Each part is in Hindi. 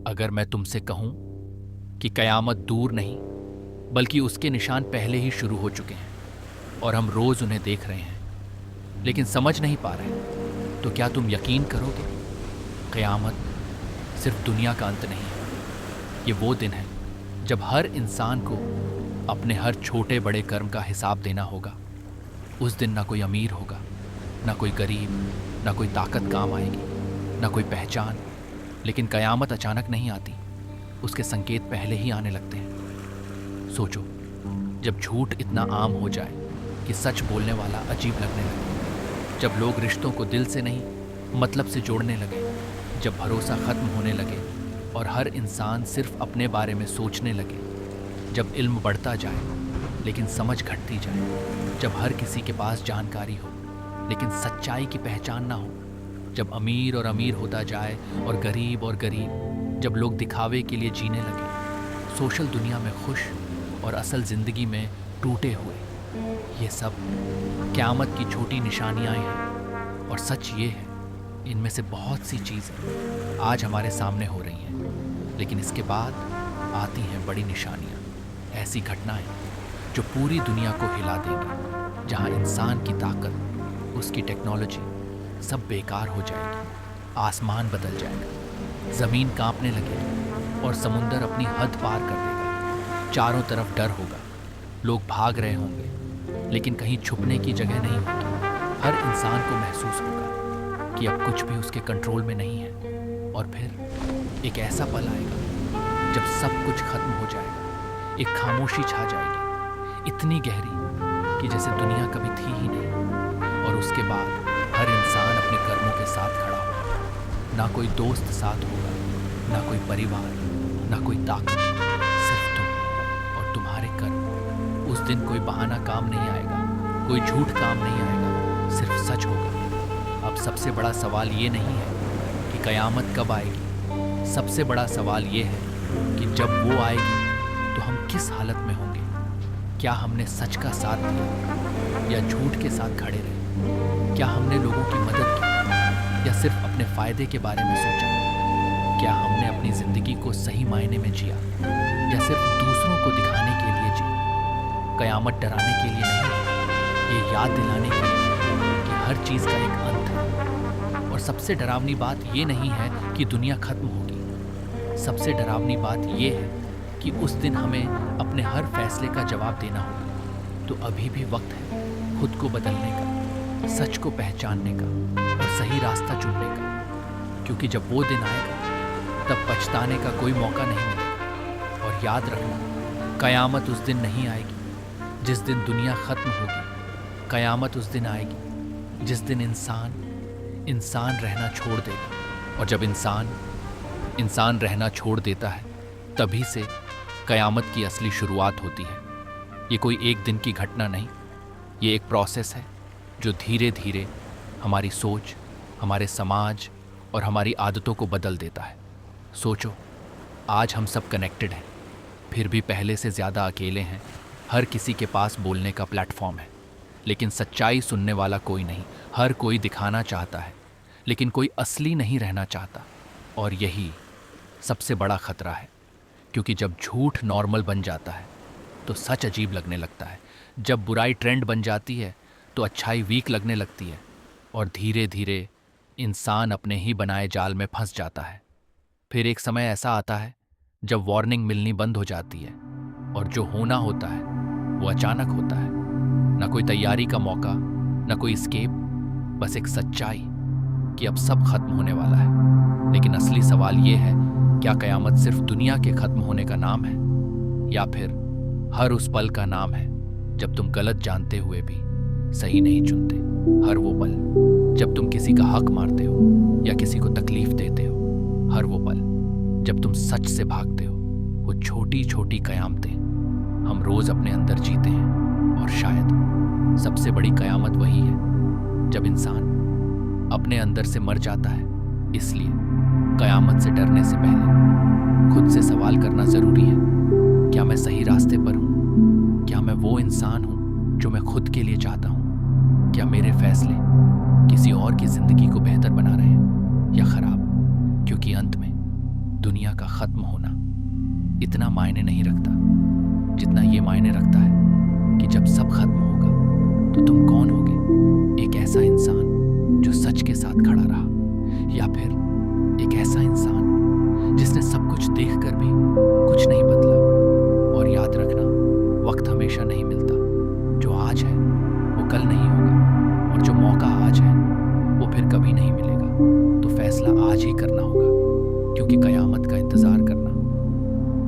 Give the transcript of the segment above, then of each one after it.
अगर मैं तुमसे कहूं कि कयामत दूर नहीं बल्कि उसके निशान पहले ही शुरू हो चुके हैं और हम रोज उन्हें देख रहे हैं लेकिन समझ नहीं पा रहे, तो क्या तुम यकीन करोगे? कयामत सिर्फ दुनिया का अंत नहीं है। ये वो दिन है जब हर इंसान को अपने हर छोटे बड़े कर्म का हिसाब देना होगा। उस दिन ना कोई अमीर होगा, ना कोई गरीब, ना कोई ताकत काम आएगी, ना कोई पहचान। लेकिन कयामत अचानक नहीं आती, उसके संकेत पहले ही आने लगते हैं। सोचो, जब झूठ इतना आम हो जाए कि सच बोलने वाला अजीब लगने लगे, जब लोग रिश्तों को दिल से नहीं मतलब से जोड़ने लगे, जब भरोसा खत्म होने लगे और हर इंसान सिर्फ अपने बारे में सोचने लगे, जब इल्म बढ़ता जाए लेकिन समझ घटती जाए, जब हर किसी के पास जानकारी हो लेकिन सच्चाई की पहचान ना हो, जब अमीर और अमीर होता जाए और गरीब, जब लोग दिखावे के लिए जीने लगे, सोशल दुनिया में खुश और असल जिंदगी में टूटे हुए। ये सब क़यामत की छोटी निशानियाँ हैं और सच ये है, इनमें से बहुत सी चीज़ें आज हमारे सामने हो रही हैं, लेकिन इसके बाद आती हैं बड़ी निशानियाँ, ऐसी घटनाएं जो पूरी दुनिया को हिला देंगी, जहाँ इंसान की ताकत, उसकी टेक्नोलॉजी सब बेकार हो जाएगी, आसमान बदल जाएगा, ज़मीन कांपने लगेगी और समुंदर अपनी हद पार कर देगा। चारों तरफ डर होगा, लोग भाग रहे होंगे लेकिन कहीं छुपने की जगह नहीं होगी। हर इंसान को महसूस होगा कि अब कुछ भी उसके कंट्रोल में नहीं है। और फिर एक ऐसा पल आएगा जब सब कुछ खत्म हो जाएगा, एक खामोशी छा जाएगी, इतनी गहरी कि जैसे दुनिया कभी थी ही नहीं। और उसके बाद हर इंसान अपने कर्मों के साथ खड़ा होगा, ना कोई दोस्त साथ होगा, ना कोई परिवार, ना कोई ताकत, सिर्फ तुम और तुम्हारे कर्म। उस दिन कोई बहाना काम नहीं आएगा, कोई झूठ काम नहीं आएगा, सिर्फ सच होगा। अब सबसे बड़ा सवाल ये नहीं है कि कयामत कब आएगी, सबसे बड़ा सवाल ये है कि जब वो आएगी तो हम किस हालत में होंगे। क्या हमने सच का साथ दिया या झूठ के साथ खड़े रहे? क्या हमने लोगों की मदद की या सिर्फ अपने फायदे के बारे में सोचा? क्या हमने अपनी जिंदगी को सही मायने में जिया या सिर्फ दूसरों को दिखाने के लिए जी? कयामत डराने के लिए नहीं, ये याद दिलाने के लिए कि हर चीज़ का एक अंत है। और सबसे डरावनी बात ये नहीं है कि दुनिया खत्म होगी, सबसे डरावनी बात ये है कि उस दिन हमें अपने हर फैसले का जवाब देना होगा। तो अभी भी वक्त है खुद को बदलने का, सच को पहचानने का और सही रास्ता चुनने का, क्योंकि जब वो दिन आएगा तब पछताने का कोई मौका नहीं मिलेगा। और याद रखना, कयामत उस दिन नहीं आएगी जिस दिन दुनिया खत्म होगी, कयामत उस दिन आएगी जिस दिन इंसान रहना छोड़ देगा। और जब इंसान रहना छोड़ देता है, तभी से कयामत की असली शुरुआत होती है। ये कोई एक दिन की घटना नहीं, ये एक प्रोसेस है जो धीरे धीरे हमारी सोच, हमारे समाज और हमारी आदतों को बदल देता है। सोचो, आज हम सब कनेक्टेड हैं, फिर भी पहले से ज़्यादा अकेले हैं। हर किसी के पास बोलने का प्लेटफॉर्म है, लेकिन सच्चाई सुनने वाला कोई नहीं। हर कोई दिखाना चाहता है, लेकिन कोई असली नहीं रहना चाहता। और यही सबसे बड़ा खतरा है, क्योंकि जब झूठ नॉर्मल बन जाता है तो सच अजीब लगने लगता है। जब बुराई ट्रेंड बन जाती है तो अच्छाई वीक लगने लगती है। और धीरे धीरे इंसान अपने ही बनाए जाल में फंस जाता है। फिर एक समय ऐसा आता है जब वार्निंग मिलनी बंद हो जाती है और जो होना होता है वो अचानक होता है। ना कोई तैयारी का मौका, ना कोई एस्केप, बस एक सच्चाई कि अब सब खत्म होने वाला है। लेकिन असली सवाल ये है, क्या कयामत सिर्फ दुनिया के खत्म होने का नाम है, या फिर हर उस पल का नाम है जब तुम गलत जानते हुए भी सही नहीं चुनते? हर वो पल जब तुम किसी का हक मारते हो या किसी को तकलीफ देते हो, हर वो पल जब तुम सच से भागते हो। वो छोटी छोटी कयामतें हम रोज अपने अंदर जीते हैं। और शायद सबसे बड़ी कयामत वही है जब इंसान अपने अंदर से मर जाता है। इसलिए कयामत से डरने से पहले खुद से सवाल करना जरूरी है, क्या मैं सही रास्ते पर हूँ? क्या मैं वो इंसान हूँ जो मैं खुद के लिए चाहता हूँ? क्या मेरे फैसले किसी और की जिंदगी को बेहतर बना रहे हैं या खराब? क्योंकि अंत में दुनिया का खत्म होना इतना मायने नहीं रखता जितना ये मायने रखता है कि जब सब खत्म होगा तो तुम कौन होगे। एक ऐसा इंसान जो सच के साथ खड़ा रहा, या फिर एक ऐसा इंसान जिसने सब कुछ देखकर भी कुछ नहीं बदला। और याद रखना, वक्त हमेशा नहीं मिलता। जो आज है वो कल नहीं होगा, और जो मौका आज है वो फिर कभी नहीं मिलेगा। तो फैसला आज ही करना होगा, क्योंकि कयामत का इंतजार करना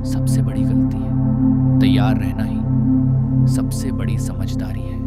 सबसे बड़ी गलती है। तैयार रहना ही सबसे बड़ी समझदारी है।